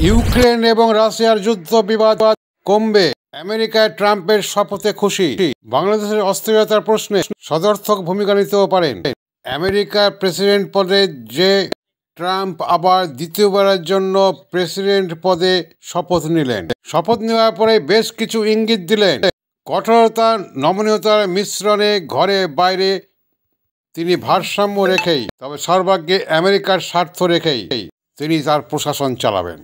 Ukraine এবং রাশিয়ার যুদ্ধ বিবাদ কমবে। আমেরিকায় ট্রাম্পের শপথে খুশি। বাংলাদেশের অস্থিরতার প্রশ্নে সদর্থক ভূমিকা নিতেও পারেন। আমেরিকার প্রেসিডেন্ট পদে যে ট্রাম্প আবার দ্বিতীয়বারের জন্য প্রেসিডেন্ট পদে শপথ নিলেন। শপথ নেওয়ার পরে বেশ কিছু ইঙ্গিত দিলেন। কঠোরতা নমনীয়তার মিশ্রণে ঘরে বাইরে তিনি ভারসাম্য রেখেই, তবে সর্বাগ্রে আমেরিকার স্বার্থ রেখেই তিনি তার প্রশাসন চালাবেন।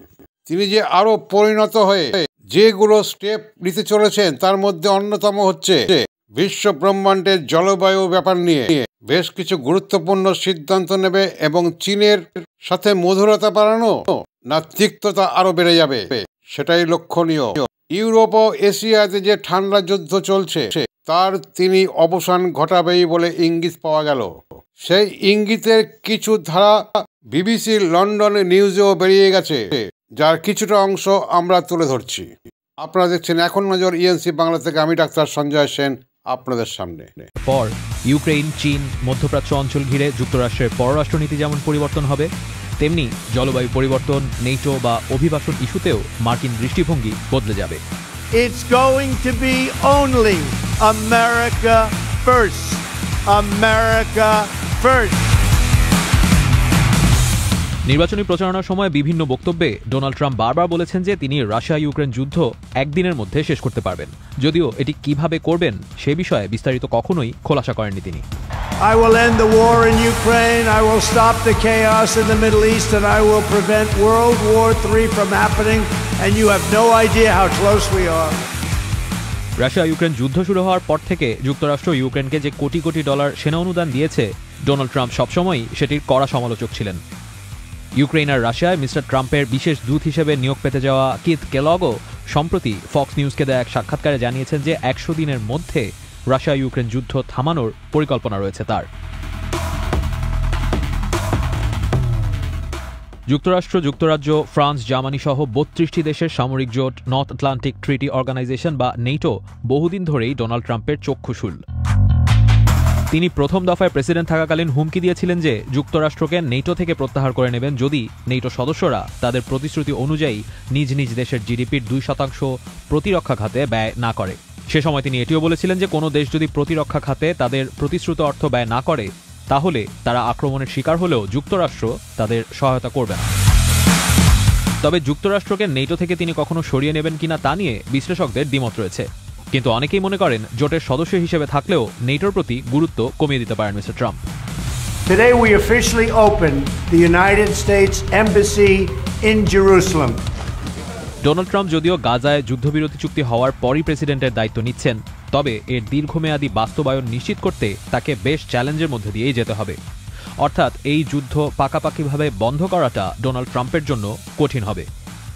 তিনি যে আরো পরিণত হয়ে যেগুলো স্টেপ নিতে চলেছেন তার মধ্যে অন্যতম হচ্ছে বিশ্ব ব্রহ্মাণ্ডের জলবায়ু ব্যাপার নিয়ে বেশ কিছু গুরুত্বপূর্ণ সিদ্ধান্ত নেবে এবং চীনের সাথে মধুরতা বাড়ানো না তিক্ততা আরো বেড়ে যাবে সেটাই লক্ষণীয়। ইউরোপ ও এশিয়াতে যে ঠান্ডা যুদ্ধ চলছে তার তিনি অবসান ঘটাবেই বলে ইঙ্গিত পাওয়া গেল। সেই ইঙ্গিতের কিছু ধারা বিবিসি লন্ডন নিউজেও বেরিয়ে গেছে, যার কিছুটা অংশ আমরা তুলে ধরছি। আপনারা দেখছেন এখন নজর ইএনসি বাংলা থেকে। আমি ডাক্তার সঞ্জয় সেন আপনাদের সামনে। পর ইউক্রেন, চীন, মধ্যপ্রাচ্য অঞ্চল ঘিরে যুক্তরাষ্ট্রের পররাষ্ট্রনীতি যেমন পরিবর্তন হবে, তেমনি জলবায়ু পরিবর্তন, নেটো বা অভিবাসন ইস্যুতেও মার্কিন দৃষ্টিভঙ্গি বদলে যাবে। It's going to be only America first. America first. নির্বাচনী প্রচারণার সময় বিভিন্ন বক্তব্যে ডোনাল্ড ট্রাম্প বারবার বলেছেন যে তিনি রাশিয়া ইউক্রেন যুদ্ধ একদিনের মধ্যে শেষ করতে পারবেন, যদিও এটি কিভাবে করবেন সে বিষয়ে বিস্তারিত কখনোই খোলাসা করেননি তিনি। I will end the war in Ukraine. I will stop the chaos in the Middle East, and I will prevent World War III from happening. And you have no idea how close we are. Russia Ukraine যুদ্ধ শুরু হওয়ার পর থেকে যুক্তরাষ্ট্র ইউক্রেনকে যে crore crore dollar সেনা অনুদান দিয়েছে, ডোনাল্ড ট্রাম্প সবসময়ই সেটির কড়া সমালোচক ছিলেন। ইউক্রেন আর রাশিয়ায় মিস্টার ট্রাম্পের বিশেষ দূত হিসেবে নিয়োগ পেতে যাওয়া কিথ কেলগও সম্প্রতি ফক্স নিউজকে দেয়া এক সাক্ষাৎকারে জানিয়েছেন যে 100 দিনের মধ্যে রাশিয়া ইউক্রেন যুদ্ধ থামানোর পরিকল্পনা রয়েছে তার। যুক্তরাষ্ট্র, যুক্তরাজ্য, ফ্রান্স, জার্মানি সহ 32টি দেশের সামরিক জোট নর্থ আটলান্টিক ট্রিটি অর্গানাইজেশন বা নেটো বহুদিন ধরেই ডোনাল্ড ট্রাম্পের চক্ষুশূল। তিনি প্রথম দফায় প্রেসিডেন্ট থাকাকালীন হুমকি দিয়েছিলেন যে যুক্তরাষ্ট্রকে নেটো থেকে প্রত্যাহার করে নেবেন যদি নেটো সদস্যরা তাদের প্রতিশ্রুতি অনুযায়ী নিজ নিজ দেশের জিডিপির 2% প্রতিরক্ষা খাতে ব্যয় না করে। সে সময় তিনি এটিও বলেছিলেন যে কোনো দেশ যদি প্রতিরক্ষা খাতে তাদের প্রতিশ্রুত অর্থ ব্যয় না করে তাহলে তারা আক্রমণের শিকার হলেও যুক্তরাষ্ট্র তাদের সহায়তা করবে না। তবে যুক্তরাষ্ট্রকে নেটো থেকে তিনি কখনো সরিয়ে নেবেন কিনা তা নিয়ে বিশ্লেষকদের দ্বিমত রয়েছে, কিন্তু অনেকেই মনে করেন জোটের সদস্য হিসেবে থাকলেও নেটোর প্রতি গুরুত্ব কমিয়ে দিতে পারেন mister Trump. Today we officially opened the United States Embassy in Jerusalem. Donald Trump যদিও গাজায় যুদ্ধবিরতি চুক্তি হওয়ার পরই প্রেসিডেন্টের দায়িত্ব নিচ্ছেন, তবে এর দীর্ঘমেয়াদী বাস্তবায়ন নিশ্চিত করতে তাকে বেশ চ্যালেঞ্জের মধ্যে দিয়েই যেতে হবে। অর্থাৎ এই যুদ্ধ পাকাপাকিভাবে বন্ধ করাটা ডোনাল্ড ট্রাম্পের জন্য কঠিন হবে।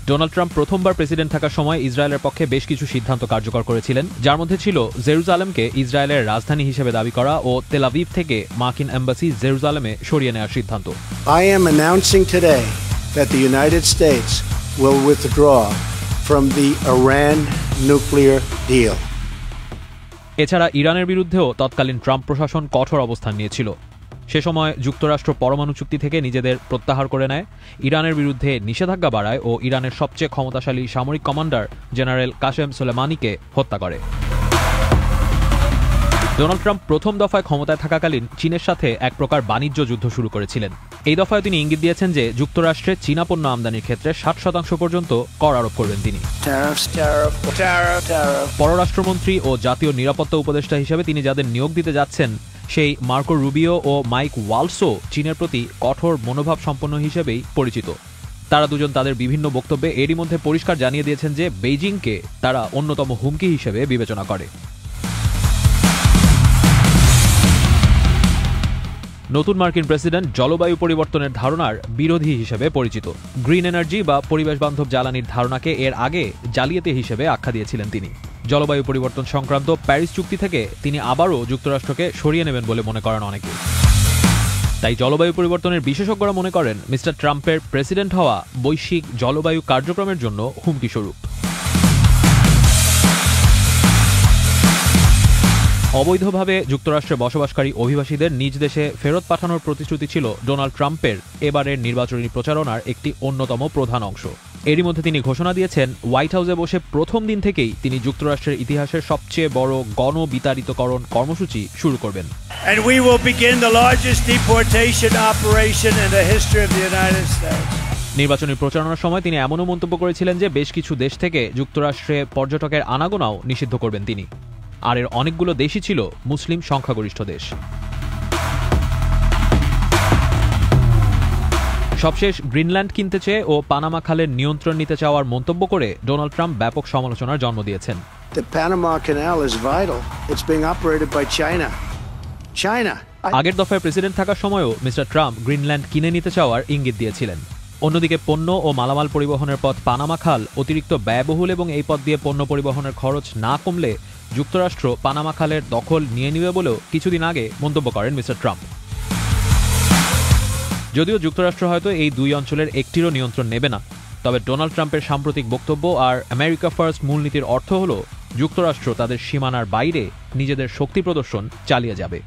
ডোনাল্ড ট্রাম্প প্রথমবার প্রেসিডেন্ট থাকার সময় ইসরায়েলের পক্ষে বেশ কিছু সিদ্ধান্ত কার্যকর করেছিলেন, যার মধ্যে ছিল জেরুজালেমকে ইসরায়েলের রাজধানী হিসেবে দাবি করা ও তেল আভিভ থেকে মার্কিন এম্বাসি জেরুজালেমে সরিয়ে নেওয়ার সিদ্ধান্ত। I am announcing today that the United States will withdraw from the Iran nuclear deal. এছাড়া ইরানের বিরুদ্ধেও তৎকালীন ট্রাম্প প্রশাসন কঠোর অবস্থান নিয়েছিল। সে সময় যুক্তরাষ্ট্র পরমাণু চুক্তি থেকে নিজেদের প্রত্যাহার করে নেয়, ইরানের বিরুদ্ধে নিষেধাজ্ঞা বাড়ায় ও ইরানের সবচেয়ে ক্ষমতাশালী সামরিক কমান্ডার জেনারেল কাশেম সোলেমানিকে হত্যা করে। ডোনাল্ড ট্রাম্প প্রথম দফায় ক্ষমতায় থাকাকালীন চীনের সাথে এক প্রকার বাণিজ্য যুদ্ধ শুরু করেছিলেন। এই দফায় তিনি ইঙ্গিত দিয়েছেন যে যুক্তরাষ্ট্রে চীনা পণ্য আমদানির ক্ষেত্রে 60% পর্যন্ত কর আরোপ করবেন তিনি। পররাষ্ট্রমন্ত্রী ও জাতীয় নিরাপত্তা উপদেষ্টা হিসেবে তিনি যাদের নিয়োগ দিতে যাচ্ছেন সেই মার্কো রুবিও ও মাইক ওয়ালসও চীনের প্রতি কঠোর মনোভাব সম্পন্ন হিসেবেই পরিচিত। তারা দুজন তাদের বিভিন্ন বক্তব্যে এরই মধ্যে পরিষ্কার জানিয়ে দিয়েছেন যে বেইজিংকে তারা অন্যতম হুমকি হিসেবে বিবেচনা করে। নতুন মার্কিন প্রেসিডেন্ট জলবায়ু পরিবর্তনের ধারণার বিরোধী হিসেবে পরিচিত। গ্রিন এনার্জি বা পরিবেশ বান্ধব জ্বালানির ধারণাকে এর আগে জালিয়াতি হিসেবে আখ্যা দিয়েছিলেন তিনি। জলবায়ু পরিবর্তন সংক্রান্ত প্যারিস চুক্তি থেকে তিনি আবারও যুক্তরাষ্ট্রকে সরিয়ে নেবেন বলে মনে করেন অনেকে। তাই জলবায়ু পরিবর্তনের বিশেষজ্ঞরা মনে করেন মিস্টার ট্রাম্পের প্রেসিডেন্ট হওয়া বৈশ্বিক জলবায়ু কার্যক্রমের জন্য হুমকি স্বরূপ। অবৈধভাবে যুক্তরাষ্ট্রে বসবাসকারী অভিবাসীদের নিজ দেশে ফেরত পাঠানোর প্রতিশ্রুতি ছিল ডোনাল্ড ট্রাম্পের এবারের নির্বাচনী প্রচারণার একটি অন্যতম প্রধান অংশ। এরই মধ্যে তিনি ঘোষণা দিয়েছেন হোয়াইট হাউসে বসে প্রথম দিন থেকেই তিনি যুক্তরাষ্ট্রের ইতিহাসের সবচেয়ে বড় গণবিতাড়িতকরণ কর্মসূচি শুরু করবেন। And we will begin the largest deportation operation in the history of the United States. নির্বাচনী প্রচারণার সময় তিনি এমনও মন্তব্য করেছিলেন যে বেশ কিছু দেশ থেকে যুক্তরাষ্ট্রে পর্যটকের আনাগোনাও নিষিদ্ধ করবেন তিনি। আর এর অনেকগুলো দেশই ছিল মুসলিম সংখ্যাগরিষ্ঠ দেশ। সবশেষ গ্রিনল্যান্ড কিনতে চেয়ে ও পানামা খালের নিয়ন্ত্রণ নিতে চাওয়ার মন্তব্য করে ডোনাল্ড ট্রাম্প ব্যাপক সমালোচনার জন্ম দিয়েছেন। The Panama Canal is vital. It's being operated by China. আগের দফায় প্রেসিডেন্ট থাকার সময়ও মিস্টার ট্রাম্প গ্রিনল্যান্ড কিনে নিতে চাওয়ার ইঙ্গিত দিয়েছিলেন। অন্যদিকে পণ্য ও মালামাল পরিবহনের পথ পানামা খাল অতিরিক্ত ব্যয়বহুল এবং এই পথ দিয়ে পণ্য পরিবহনের খরচ না কমলে যুক্তরাষ্ট্র পানামা খালের দখল নিয়ে নেবে বলেও কিছুদিন আগে মন্তব্য করেন মিস্টার ট্রাম্প। যদিও যুক্তরাষ্ট্র হয়তো এই দুই অঞ্চলের একটিরও নিয়ন্ত্রণ নেবে না, তবে ডোনাল্ড ট্রাম্পের সাম্প্রতিক বক্তব্য আর আমেরিকা ফার্স্ট মূলনীতির অর্থ হল যুক্তরাষ্ট্র তাদের সীমানার বাইরে নিজেদের শক্তি প্রদর্শন চালিয়ে যাবে।